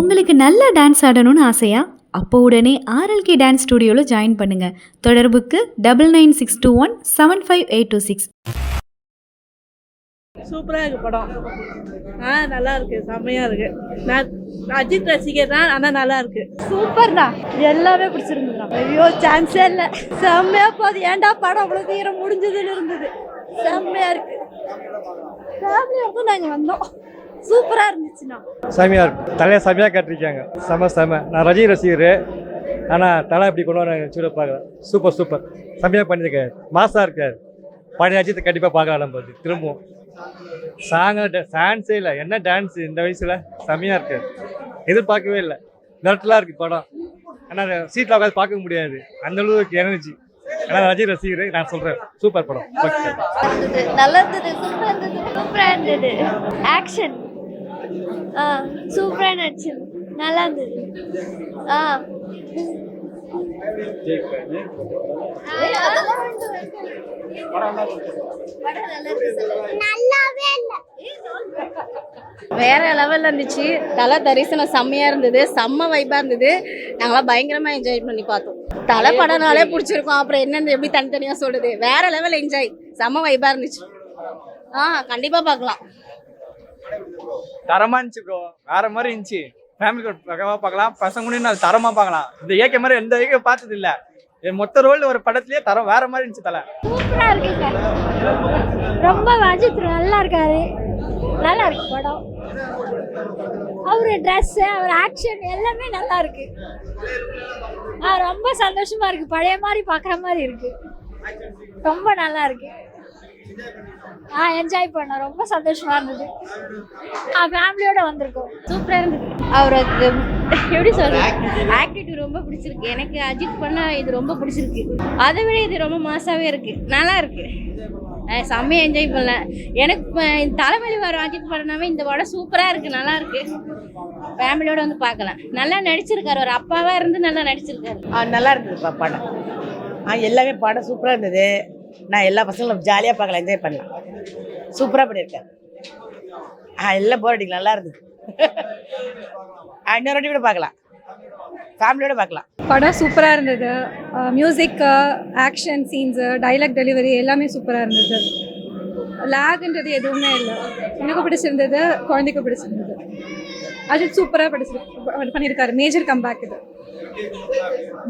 உங்களுக்கு நல்லா டான்ஸ் ஆடணும்னு ஆசையா? அப்போ உடனே ஆர்எல்கே டான்ஸ் ஸ்டுடியோவில் ஜாயின் பண்ணுங்க. தொடர்புக்கு 9962175826. சூப்பராக இருக்குது படம். நல்லா இருக்கு, செம்மையாக இருக்கு. நான் அஜித் ரசிகர் தான், ஆனால் நல்லா இருக்கு. சூப்பர் தான், எல்லாமே பிடிச்சிருந்துதான். ஐயோ சான்ஸே இல்லை, செம்மையா போகுது. ஏன்டா படம் அவ்வளோ தீரம் முடிஞ்சதுன்னு இருந்தது. செம்மையா இருக்கு. ஃபேமிலியாக இருக்கும் நாங்கள் வந்தோம். சூப்பராக இருந்துச்சுண்ணா. செமையாக இருக்கும். தலையை செமையாக கட்டிருக்காங்க. செம. நான் ரஜினி ரசிகர், ஆனால் தலை இப்படி கொண்டு வர சூட பார்க்குறேன். சூப்பர் செமையாக பண்ணியிருக்காரு. மாசாக இருக்கார். பழைய அஜித்தை கண்டிப்பாக பார்க்கலாம். நம்ம திரும்பவும் சாங்க டான்ஸே இல்லை. என்ன டான்ஸு இந்த வயசில் செமையாக இருக்கார். எதிர்பார்க்கவே இல்லை. மிரட்டலாக இருக்குது படம். ஆனால் சீட்டில் உட்காந்து பார்க்க முடியாது, அந்த அளவுக்கு எனர்ஜி. ஆனால் ரஜினி ரசிகர் நான் சொல்கிறேன், சூப்பர் படம். நல்லா இருந்தது, சூப்பராக இருந்தது. ஆக்ஷன் சூப்பராக நடிச்சு நல்லா இருந்தது. வேற லெவல்ல இருந்துச்சு. தலை தரிசனம் செம்மையா இருந்தது, செம்ம வைப்பா இருந்தது. நாங்களாம் பயங்கரமா என்ஜாய் பண்ணி பார்த்தோம். தலை படம்னாலே பிடிச்சிருக்கோம், அப்புறம் என்னன்னு எப்படி தனித்தனியா சொல்றது. வேற லெவல் என்ஜாய், செம்ம வைப்பா இருந்துச்சு. கண்டிப்பா பார்க்கலாம். தரமா இருந்துச்சு ப்ரோ, வேற மாதிரி இருந்துச்சு. ஃபேமிலி பார்க்கலாம், பசங்க கூட நான் தரமா பார்க்கலாம். இந்த ஏக்க மாதிரி எந்த ஏக்க பார்த்தது இல்லை. மொத்த ரோல் ஒரு படத்துலயே தரம் வேற மாதிரி இருந்துச்சு. தலை சூப்பரா இருக்கு, ரொம்ப அஜித் நல்லா இருக்காரு. நல்லா இருக்கு படம். அவரு ட்ரெஸ், அவர் ஆக்ஷன் எல்லாமே நல்லா இருக்கு. ரொம்ப சந்தோஷமா இருக்கு. பழைய மாதிரி பாக்குற மாதிரி இருக்கு. ரொம்ப நல்லா இருக்கு. என்ஜாய் பண்ணோம், ரொம்ப சந்தோஷமா இருந்தது. ஃபேமிலியோட வந்திருக்கோம். சூப்பரா இருந்தது. அவருக்கு எப்படி சொல்றது, ஆக்டிவிட்டி ரொம்ப பிடிச்சிருக்கு. எனக்கு அஜித் பண்ண இது ரொம்ப பிடிச்சிருக்கு. அதை விட இது ரொம்ப மாசாவே இருக்கு, நல்லா இருக்கு. செம்மையா என்ஜாய் பண்ணல. எனக்கு தலைவலி வரும் அஜித் படம்னாவே. இந்த படம் சூப்பரா இருக்கு, நல்லா இருக்கு. ஃபேமிலியோட வந்து பார்க்கலாம். நல்லா நடிச்சிருக்காரு, ஒரு அப்பாவா இருந்து நல்லா நடிச்சிருக்காரு. நல்லா இருந்ததுப்பா படம். எல்லாமே படம் சூப்பராக இருந்தது. நான் எல்லா பசங்களும் ஜாலியாக பார்க்கலாம், என்ஜாய் பண்ணலாம். சூப்பராக பண்ணியிருக்கேன். எல்லாம் போர் அடிக்கலாம், நல்லா இருந்தது. இன்னொரு வாட்டி கூட பார்க்கலாம், ஃபேமிலியோட பார்க்கலாம். படம் சூப்பராக இருந்தது. Music, action scenes, dialogue delivery எல்லாமே சூப்பராக இருந்தது. லேக்ன்றது எதுவுமே இல்லை. எனக்கும் பிடிச்சிருந்தது, குழந்தைக்கும் பிடிச்சிருந்தது. அஜித் சூப்பராக பண்ணியிருக்காரு. மேஜர் கம்பேக் இது.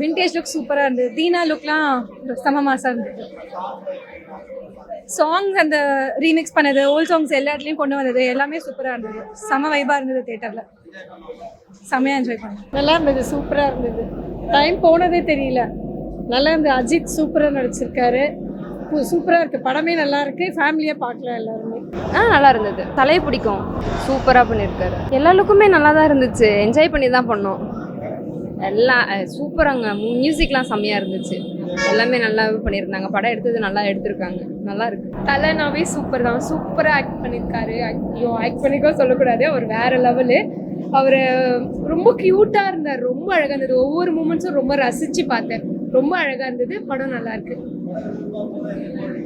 விண்டேஜ் லுக் சூப்பராக இருந்தது. தீனா லுக்லாம் செம மாசாக இருந்தது. சாங்ஸ் அந்த ரீமிக்ஸ் பண்ணது, ஓல்ட் சாங்ஸ் எல்லா இடத்துலையும் கொண்டு வந்தது எல்லாமே சூப்பராக இருந்தது. செம வைபாக இருந்தது. தேட்டரில் செம்மையாக என்ஜாய் பண்ணேன். நல்லா இருந்தது, சூப்பராக இருந்தது. டைம் போனதே தெரியல. நல்லா இருந்தது. அஜித் சூப்பராக நடிச்சிருக்காரு. சூப்பராக இருக்குது. படமே நல்லா இருக்குது. ஃபேமிலியாக பார்க்கலாம் எல்லாருமே. நல்லா இருந்தது. தலையை பிடிக்கும், சூப்பராக பண்ணியிருக்காரு. எல்லா லுக்குமே நல்லா தான் இருந்துச்சு. என்ஜாய் பண்ணி தான் பண்ணோம். எல்லாம் சூப்பராங்க. மியூசிக்லாம் செம்மையாக இருந்துச்சு. எல்லாமே நல்லா பண்ணியிருந்தாங்க. படம் எடுத்தது நல்லா எடுத்திருக்காங்க, நல்லா இருக்கு. தலைனாவே சூப்பர் தான். சூப்பராக ஆக்ட் பண்ணியிருக்காரு. ஐயோ, ஆக்ட் பண்ணிக்கோ சொல்லக்கூடாது, அவர் வேற லெவலு. அவர் ரொம்ப க்யூட்டாக இருந்தார், ரொம்ப அழகாக இருந்தது. ஒவ்வொரு மூமெண்ட்ஸும் ரொம்ப ரசித்து பார்த்தேன். ரொம்ப அழகாக இருந்தது. படம் நல்லா இருக்கு,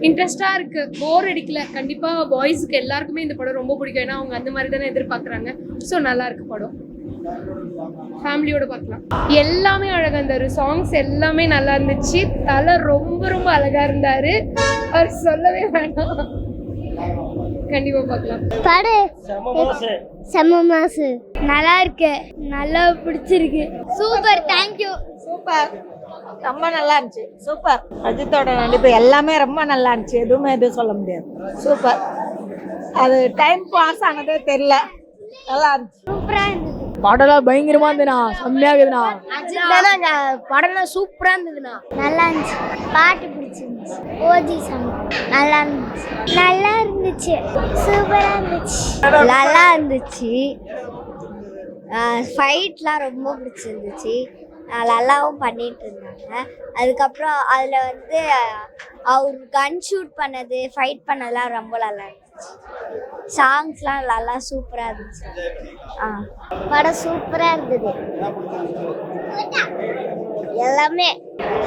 இன்ட்ரெஸ்டாக இருக்கு, போர் அடிக்கல. கண்டிப்பாக பாய்ஸுக்கு எல்லாருக்குமே இந்த படம் ரொம்ப பிடிக்கும். ஏன்னா அவங்க அந்த மாதிரி தானே எதிர்பார்க்குறாங்க. ஸோ நல்லா இருக்கு படம். ஃபேமிலியோட பார்க்கலாம். எல்லாமே அழகாக இருந்தார். சாங்ஸ் எல்லாமே நல்லா இருந்துச்சு. தலை ரொம்ப ரொம்ப அழகாக இருந்தார். அவர் சொல்லவே வேண்டாம். கண்டிப்பாக பார்க்கலாம். செம்ம மாசு நல்லா இருக்கு, நல்லா பிடிச்சிருக்கு. Super, thank you. சூப்பர், ரொம்ப நல்லா இருந்துச்சு. சூப்பர். அஜித்தோட நடிப்பு எல்லாமே ரொம்ப நல்லா இருந்துச்சு. எதுவும் சொல்ல முடியாது. சூப்பர். அது டைம் பாஸ் ஆனதே தெரியல, நல்லா இருந்துச்சு. சூப்பரா இருந்தது. படம்லாம் பயங்கரமா இருந்ததுண்ணா, செம்மையா இருக்குதுண்ணா. படம்லாம் சூப்பரா இருந்ததுண்ணா. நல்லா இருந்துச்சு. பாட்டு பிடிச்சிருந்துச்சு. ஓஜி சாங் நல்லா இருந்துச்சு. நல்லா இருந்துச்சு. சூப்பரா இருந்துச்சு. நல்லா இருந்துச்சு. ஃபைட்லாம் ரொம்ப பிடிச்சிருந்துச்சு. நல்லாவும் பண்ணிட்டு இருந்தாங்க. அதுக்கப்புறம் அதில் வந்து அவர் கன் ஷூட் பண்ணது, ஃபைட் பண்ணதெல்லாம் ரொம்ப நல்லா இருந்துச்சு. சாங்ஸ்லாம் நல்லா சூப்பராக இருந்துச்சு. படம் சூப்பராக இருந்தது. எல்லாமே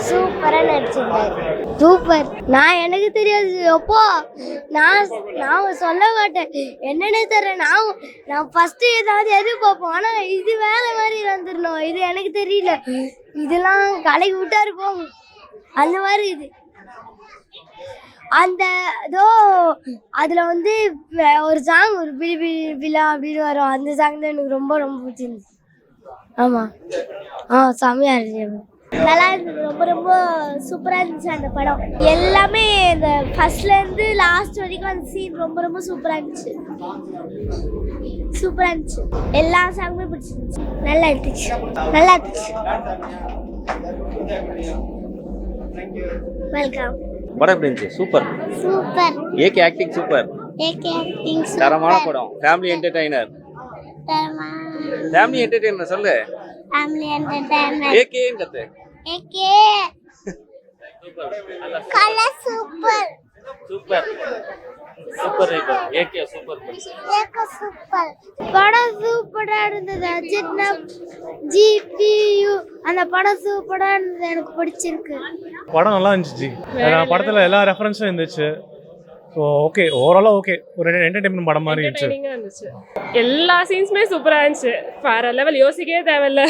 சூப்பராக நடிச்சிருந்தாரு. சூப்பர். எனக்கு தெரியாது. அப்போ நான் சொல்ல மாட்டேன், என்னன்னே தெரியல. நான் ஃபஸ்ட்டு ஏதாவது எதிர்பார்ப்போம், ஆனால் இது வேற வந்துடணும், இது எனக்கு தெரியல, இதெல்லாம் கலைக்கு விட்டா இருக்கும் அந்த மாதிரி இது. அந்த ஏதோ அதில் வந்து ஒரு சாங் ஒரு பிலி பிலி பிலா அப்படின்னு வரும், அந்த சாங் தான் எனக்கு ரொம்ப ரொம்ப பிடிச்சிருந்துச்சு. ஆமாம் செம்மையாக இருந்துச்சு, நல்லா இருந்தது, ரொம்ப ரொம்ப சூப்பராக இருந்துச்சு அந்த படம். எல்லாமே இந்த ஃபர்ஸ்ட்லேருந்து லாஸ்ட் வரைக்கும் அந்த சீன் ரொம்ப ரொம்ப சூப்பராக இருந்துச்சு, சூப்பராக இருந்துச்சு. எல்லா சாங்குமே பிடிச்சிருந்துச்சு, நல்லா இருந்துச்சு, நல்லா இருந்துச்சு. வெல்கம். படம் எப்படி இருந்துச்சு? Super super. AK acting super. AK acting தரமான படம். Family entertainer. ஃபேமிலி என்டர்டெய்னர் சொல்லு. Family entertainer. ஏகேன்னு கத்து. AK colour super. Super super AK super. AK super. படம் சூப்பரா இருந்தது. அஜித்னா ஜிபியு அந்த படம் சூப்பரா இருந்தது, எனக்கு பிடிச்சிருக்கு. படம் நல்லா இருந்துச்சு. படத்தில் எல்லா ரெஃபரன்ஸும் இருந்துச்சு. ஸோ ஓகே, ஓவராலாக ஓகே, ஒரு என்டர்டைன்மெண்ட் படம் மாதிரி இருந்துச்சு. எல்லா சீன்ஸுமே சூப்பராக இருந்துச்சு, வேற லெவல், யோசிக்கவே தேவையில்ல.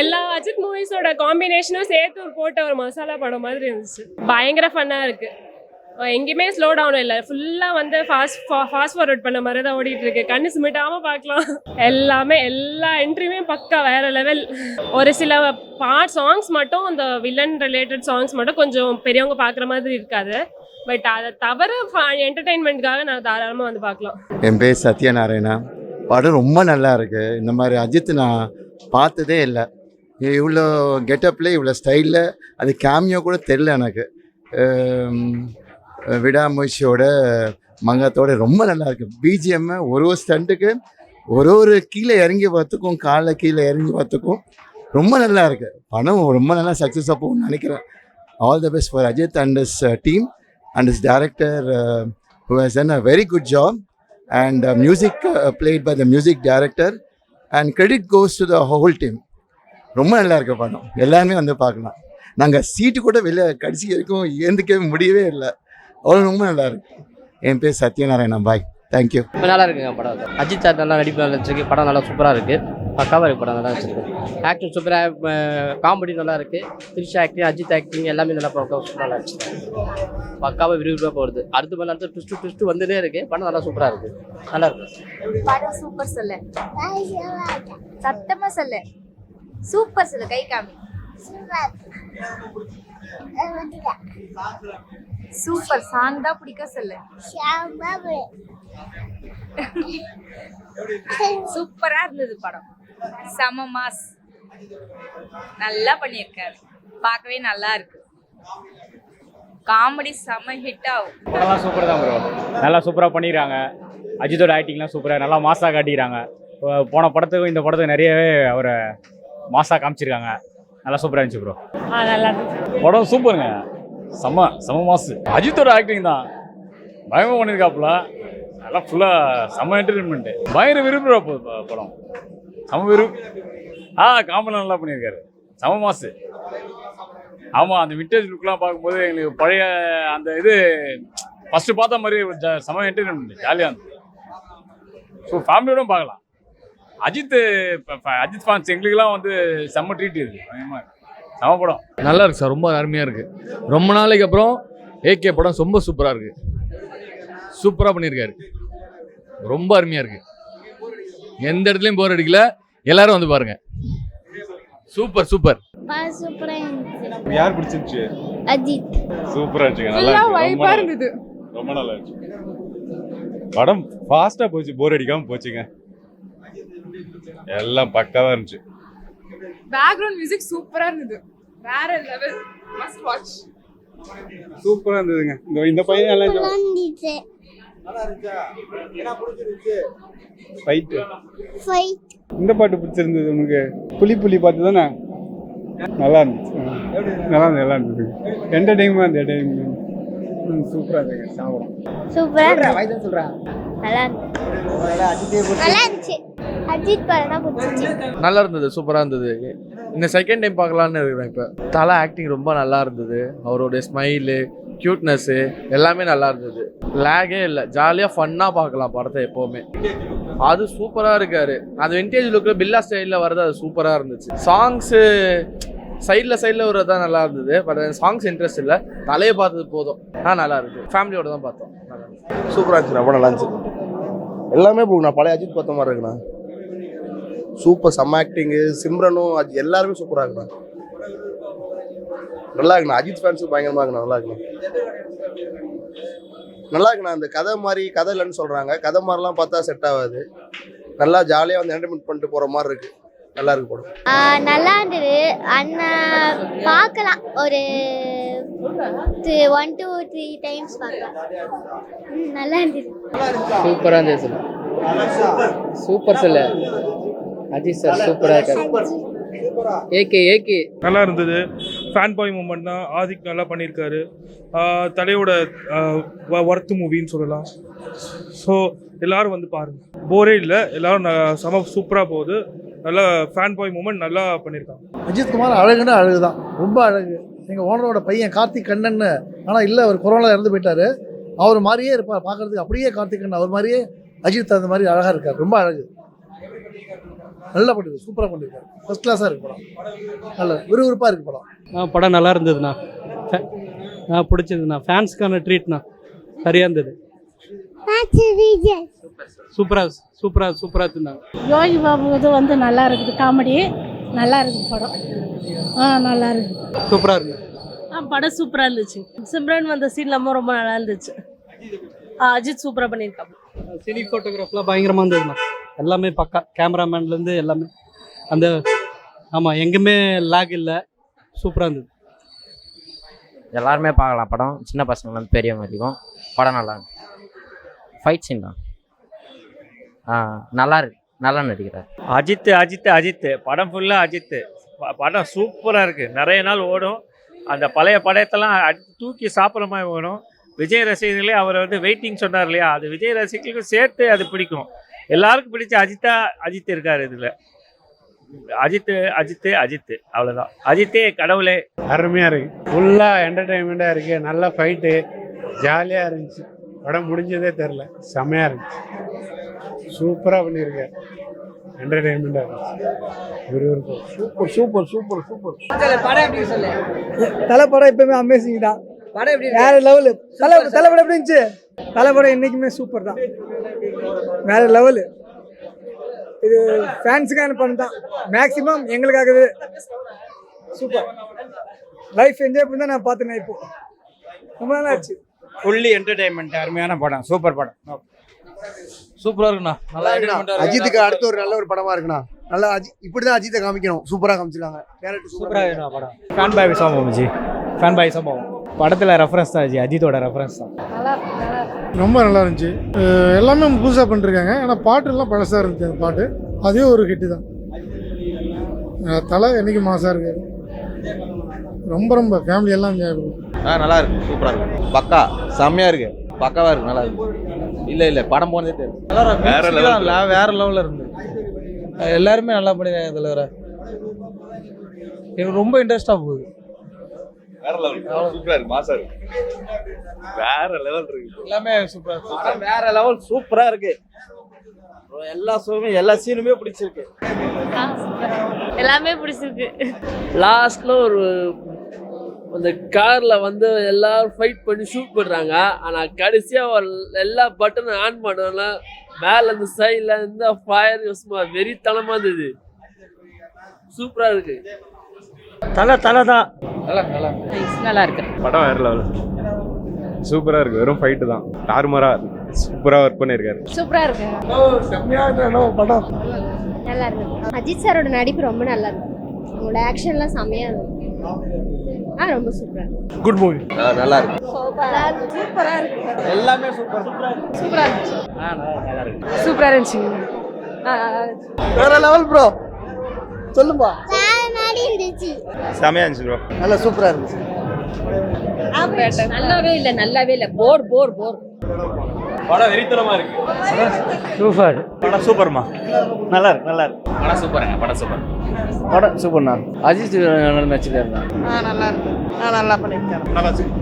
எல்லா அஜித் மூவிஸோட காம்பினேஷனும் சேர்த்து ஒரு போட்ட ஒரு மசாலா படம் மாதிரி இருந்துச்சு. பயங்கர ஃபன்னாக இருக்கு, எங்கேயுமே ஸ்லோ டவுன் இல்லை, ஃபுல்லாக வந்து ஃபாஸ்ட் ஃபார்வர்ட் பண்ண மாதிரி தான் ஓடிட்டு இருக்கு, கண்ணு சிமிட்டாமல் பார்க்கலாம். எல்லாமே எல்லா என்ட்ரியுமே பக்கா வேற லெவல். ஒரு சில சாங்ஸ் மட்டும், அந்த வில்லன் ரிலேட்டட் சாங்ஸ் மட்டும் கொஞ்சம் பெரியவங்க பார்க்குற மாதிரி இருக்காது, பட் அதை தவிர என்டர்டெயின்மெண்ட்காக நான் தாராளமாக வந்து பார்க்கலாம். என் பேர் சத்யநாராயணா. படம் ரொம்ப நல்லா இருக்கு. இந்த மாதிரி அஜித் நான் பார்த்ததே இல்லை, இவ்வளோ கெட்டப்பில் இவ்வளோ ஸ்டைலில், அது கேமியோ கூட தெரில எனக்கு. விடாமுயற்சியோட மங்கத்தோட ரொம்ப நல்லா இருக்கு. பிஜிஎம் ஒரு ஸ்டண்ட்டுக்கு ஒரு கீழே இறங்கி பார்த்துக்கும், காலை கீழே இறங்கி பார்த்துக்கும் ரொம்ப நல்லா இருக்கு. படம் ரொம்ப நல்லா சக்ஸஸாக போகும்னு நினைக்கிறேன். All the best for Ajith and his team and his director who has done a very good job, and music played by the music director, and credit goes to the whole team. ரொம்ப நல்லா இருக்கு படம், எல்லாருமே வந்து பார்க்கலாம். நாங்கள் சீட்டு கூட வெளியே கடைசி வரைக்கும் ஏந்துக்கவே முடியவே இல்லை, அவ்வளோ ரொம்ப நல்லா இருக்கு. என் பேர் சத்யநாராயணா. பாய், தேங்க்யூ. இப்போ நல்லா இருக்குங்க படம். அஜித் சார் நல்லா நடிப்பு நல்லா வச்சிருக்கு, படம் நல்லா சூப்பராக இருக்குது, பக்காவாக இருக்குது, படம் நல்லா வச்சிருக்கு. ஆக்டிங் சூப்பராக, காமெடி நல்லா இருக்குது, திரிஷா ஆக்டிங், அஜித் ஆக்டிங் எல்லாமே நல்லா சூப்பராக நல்லா வச்சுருக்கு, பக்காவாக விறுவிறுப்பாக போகுது. அடுத்து ட்விஸ்ட்டு வந்துட்டே இருக்குது, படம் நல்லா சூப்பராக இருக்குது, நல்லா இருக்குது. படம் சூப்பர் சொல்லு, சத்தமாக சொல்லு, சூப்பர் சொல்லு, கை காமி. சூப்பர் சாங் தான் பிடிக்க சொல்லு. சூப்பரா இருந்தது படம், செம மாஸ், நல்லா பண்ணியிருக்காரு, பார்க்கவே நல்லா இருக்கு, காமெடி செம ஹிட் ஆகும். படம்லாம் சூப்பர் தான் ப்ரோ, நல்லா சூப்பராக பண்ணிடுறாங்க. அஜித்தோட ஆக்டிங்லாம் சூப்பராக நல்லா மாசாக காட்டிக்கிறாங்க. போன படத்துக்கும் இந்த படத்துக்கு நிறையவே அவரை மாசாக காமிச்சிருக்காங்க, நல்லா சூப்பராக இருந்துச்சு ப்ரோ. நல்லா இருந்துச்சு படம் சூப்பருங்க, செம மாசு. அஜித்தோட ஆக்டிங் தான் பயங்கரமாக பண்ணியிருக்காப்புல, நல்லா ஃபுல்லாக செம்ம என்டர்டைன்மெண்ட்டு, பயங்கர விரும்புகிற படம், செம காமெடி நல்லா பண்ணியிருக்காரு, செம மாசு. ஆமாம், அந்த விண்டேஜ் லுக்லாம் பார்க்கும்போது எங்களுக்கு பழைய அந்த இது ஃபஸ்ட்டு பார்த்த மாதிரி செம என்டர்டைன்மெண்ட், ஜாலியாக இருந்தது. ஸோ ஃபேமிலியோட பார்க்கலாம். அஜித் ஃபேன்ஸ் எங்களுக்குலாம் வந்து செம்ம ட்ரீட் இருக்குது, செம படம். நல்லா இருக்கு சார், ரொம்ப அருமையாக இருக்குது. ரொம்ப நாளைக்கு அப்புறம் ஏகே படம் ரொம்ப சூப்பராக இருக்குது, சூப்பராக பண்ணியிருக்காரு, ரொம்ப அருமையாக இருக்குது. எந்த இடத்துலையும் போர் அடிக்கல, எல்லாரும் வந்து பாருங்க, சூப்பர். சூப்பரா இருந்துச்சு. யார் பிடிச்சிருச்சு? அஜித். சூப்பராக இருந்துச்சு, நல்லா வைப்பா இருந்தது, ரொம்ப நல்லா இருந்துச்சு. படம் ஃபாஸ்ட்டாக போச்சு, போர் அடிக்காமல் போச்சுங்க, எல்லாம் பக்காவாக இருந்துச்சு. பேக்ரவுண்ட் மியூசிக் சூப்பரா இருந்தது, வேற லெவல், மஸ்ட் வாட்ச். சூப்பராக இருந்ததுங்க. இந்த பையன் எல்லாம் இருந்துச்சு. ஃபைட். இந்த பாட்டு பிடிச்சிருந்தது உனக்கு? புலி பாட்டு தானே, நல்லா இருந்துச்சு, நல்லா இருந்தது, என்டர்டைன்மெண்ட் சூப்பராக இருந்துங்க. சாப்பிடும் சூப்பரா இருக்கு, சொல்றேன், நல்லா இருந்துச்சு. அஜித் படம் தான் பிடிச்சிச்சு. நல்லா இருந்தது, சூப்பராக இருந்தது. இந்த செகண்ட் டைம் பார்க்கலான்னு இருக்கிறேன். இப்போ தலை ஆக்டிங் ரொம்ப நல்லா இருந்தது, அவரோட ஸ்மைலு, க்யூட்னஸ்ஸு எல்லாமே நல்லா இருந்தது. லேகே இல்லை, ஜாலியாக ஃபன்னாக பார்க்கலாம் படத்தை எப்போவுமே. அது சூப்பராக இருக்காரு. அது விண்டேஜ் லுக்கில் பில்லா ஸ்டைலில் வர்றது அது சூப்பராக இருந்துச்சு. சாங்ஸு சைடில் வரது தான் நல்லா இருந்தது. பட் சாங்ஸ் இன்ட்ரெஸ்ட் இல்லை, தலையை பார்த்தது போதும். நல்லா இருக்கு, ஃபேமிலியோட தான் பார்த்தோம். சூப்பராக இருந்துச்சு, ரொம்ப நல்லா இருந்துச்சு. எல்லாமே போகணும், பழைய அஜித் பார்த்த மாதிரி இருக்குண்ணா. சூப்பர், செம்ம ஆக்டிங்கு, சிம்ரனும் எல்லாருமே சூப்பராக இருக்குண்ணா. நல்லா இருக்குண்ணா, அஜித் ஃபேன்ஸுக்கு பயங்கரமாக இருக்குண்ணா. நல்லா இருக்குண்ணா, நல்லா இருக்குண்ணா. அந்த கதை மாதிரி கதை இல்லைன்னு சொல்கிறாங்க, கதை மாதிரிலாம் பார்த்தா செட் ஆகாது. நல்லா ஜாலியாக வந்து என்டர்டைன்மெண்ட் பண்ணிட்டு போகிற மாதிரி இருக்குது. நல்லா இருக்கு படம். நல்லா இருந்தது அண்ணா, பார்க்கலாம். ஒரு 1 to 3 டைம்ஸ் பார்க்கலாம். நல்லா இருந்தது. சூப்பராக இருந்துச்சு. சூப்பர் சொல்ல அஜித் சார் சூப்பராக இருக்காரு. ஏகே நல்லா இருந்தது. ஃபேன் பாய் மூமெண்ட் தான். ஆதிக் நல்லா பண்ணியிருக்காரு. தலையோட ஒர்த்து மூவின்னு சொல்லலாம். ஸோ எல்லோரும் வந்து பாருங்கள், போரே இல்லை. எல்லோரும் செம சூப்பராக போகுது. நல்லா ஃபேன் பாய் மூமெண்ட் நல்லா பண்ணியிருக்காங்க. அஜித் குமார் அழகுன்னா அழகு தான், ரொம்ப அழகு. எங்கள் ஓனரோட பையன் கார்த்திக் கண்ணன்னு, ஆனால் இல்லை, அவர் கொரோனாவில் இறந்து போயிட்டார். அவர் மாதிரியே இருப்பார் பார்க்குறதுக்கு, அப்படியே கார்த்திக் கண்ணன் அவர் மாதிரியே அஜித் அந்த மாதிரி அழகாக இருக்கார். ரொம்ப அழகு, நல்லா பண்ணிருக்கு, சூப்பராக பண்ணியிருக்காரு. ஃபர்ஸ்ட் கிளாஸாக இருக்கு படம், நல்ல விறுவிறுப்பாக இருக்குது படம். படம் நல்லா இருந்ததுண்ணா, பிடிச்சதுண்ணா. ஃபேன்ஸ்க்கான ட்ரீட்ண்ணா, சரியாக இருந்தது. சூப்பராக இருந்தாங்க. யோகி பாபு இது வந்து நல்லா இருக்குது, காமெடி நல்லா இருக்குது படம். நல்லா இருக்கு, சூப்பராக இருக்கு. படம் சூப்பராக இருந்துச்சு. சிம்ரன் வந்த சீன்லாமும் ரொம்ப நல்லா இருந்துச்சு. அஜித் சூப்பராக பண்ணியிருக்காங்க. சினி ஃபோட்டோகிராஃப்லாம் பயங்கரமாக இருந்ததுண்ணா. எல்லாமே பக்கா, கேமராமேன்லேருந்து எல்லாமே அந்த ஆமாம், எங்கேயுமே லாக் இல்லை, சூப்பராக இருந்தது. எல்லாருமே பார்க்கலாம் படம், சின்ன பசங்கள்லேருந்து பெரியவங்க வரைக்கும். படம் நல்லா இருக்கு. ஃபைட் சீன் தான் நல்லா இருக்கு, நல்லா நடிக்கிறார். அஜித் படம் ஃபுல்லாக அஜித். படம் சூப்பராக இருக்குது, நிறைய நாள் ஓடும். அந்த பழைய படத்தெல்லாம் தூக்கி சாப்பிட்ற மாதிரி ஓடும். விஜய் ரசிகர்களே அவரை வந்து வெயிட்டிங் சொன்னார் இல்லையா, அது விஜய் ரசிகர்களுக்கும் சேர்த்து அது பிடிக்கும். எல்லாருக்கும் பிடிச்ச அஜித் இருக்கார் இதில். அஜித் அவ்வளோதான். அஜித்தே கடவுளே. அருமையாக இருக்குது, ஃபுல்லாக என்டர்டெயின்மெண்ட்டாக இருக்குது. நல்ல ஃபைட்டு, ஜாலியாக இருந்துச்சு. படம் முடிஞ்சதே தெரில, செம்மையாக இருந்துச்சு. சூப்பராக பண்ணியிருக்கேன், என்டர்டெயின்மெண்ட்டாக இருந்துச்சு. சூப்பர். தலை படம் எப்பவுமே அமேசிங் தான். வேற லெவலு. தலை படம் எப்படி இருந்துச்சு? தலை படம் என்றைக்குமே சூப்பர் தான், வேற லெவலு. இது ஃபேன்ஸுக்கான படம் தான், மேக்ஸிமம் எங்களுக்காகவே. சூப்பர், லைஃப் என்ஜாய் பண்ணி தான் நான் பார்த்தேன். இப்போ ரொம்ப நல்லா ஆச்சு. ஃபுல்லி என்டர்டெயின்மெண்ட், அருமையான படம், சூப்பர் படம். சூப்பராக இருக்குண்ணா, நல்லா இருக்குண்ணா. அஜித்துக்கு அடுத்த ஒரு நல்ல ஒரு படமா இருக்குண்ணா. நல்லா இப்படி தான் அஜித்தை காமிக்கணும், சூப்பராக காமிச்சிருக்காங்க. கேரக்டர் சூப்பராக இருக்குண்ணா படம். ஃபேன் பாய் சம்பவம் படத்தில் ரெஃபரன்ஸ் தான், அஜித்தோட ரெஃபரன்ஸ் தான். ரொம்ப நல்லா இருந்துச்சு. எல்லாமே புதுசாக பண்ணிருக்காங்க, ஆனால் பாட்டுலாம் பழசாக இருந்துச்சு. அந்த பாட்டு அதே ஒரு ஹிட்டு தான். தலை என்னைக்கு மாசாக இருக்கு, ரொம்ப ஃபேமிலி எல்லாம் என்ஜாய் பண்ணுவோம். நல்லா இருக்கு, சூப்பராக இருக்கு, பக்கா செம்மையாக இருக்கு, பக்காவாக இருக்கு, நல்லா இருக்கு. இல்லை படம் போனதே தெரியும், வேற லெவலில் இருந்து எல்லாருமே நல்லா பண்ணிருக்காங்க. தலைவரை எனக்கு ரொம்ப இன்ட்ரெஸ்டாக போகுது. வேற லெவல், சூப்பரா இருக்கு, மாசா இருக்கு, வேற லெவல் இருக்கு, எல்லாமே சூப்பராக, வேற லெவல் சூப்பராக இருக்கு. எல்லா சீனுமே பிடிச்சிருக்கு, எல்லாமே பிடிச்சிருக்கு. லாஸ்ட்ல ஒரு அந்த கார்ல வந்து எல்லாரும் ஃபைட் பண்ணி ஷூட் பண்றாங்க. ஆனா கடைசியா எல்லா பட்டனும் ஆன் பண்ணோம்னா மேல இந்த சைட்ல இருந்து ஃபயர் வெறித்தனமா இருந்தது. சூப்பரா இருக்கு. தலை தான் நல்லா இருக்கு. படம் வேற லெவல், சூப்பரா இருக்கு. வெறும் ஃபைட்டு தான், தாறுமாறா சூப்பரா ஒர்க் பண்ணியிருக்காரு. சூப்பரா இருக்கு, படம் நல்லா இருக்கு. அஜித் சாரோட நடிப்பு ரொம்ப நல்லா இருக்கு. அவங்களோட ஆக்ஷன்லாம் செம்மையா இருக்கு. ரொம்ப சூப்பரா இருக்கு. குட் மூவி, நல்லா இருக்கு. சூப்பரா இருக்கு. எல்லாமே சூப்பரா இருந்துச்சு. நல்லா இருக்கு. சூப்பரா இருந்துச்சு. வேற லெவல் ப்ரோ. சொல்லுப்பா. இருந்துச்சு, செமையா இருந்துச்சு ப்ரோ, நல்லா சூப்பரா இருந்துச்சு. நல்லாவே இல்ல போர் படம் வெறித்தனமா இருக்கு. சூப்பர் படம், சூப்பர்மா, நல்லா இருக்கு. படம் சூப்பருங்க, படம் சூப்பர்ண்ணா. அஜித் நடிச்சிட்டு இருந்தாங்க. நல்லா இருக்கு, நல்லா பண்ணிருக்காரு. நல்லா இருக்கு.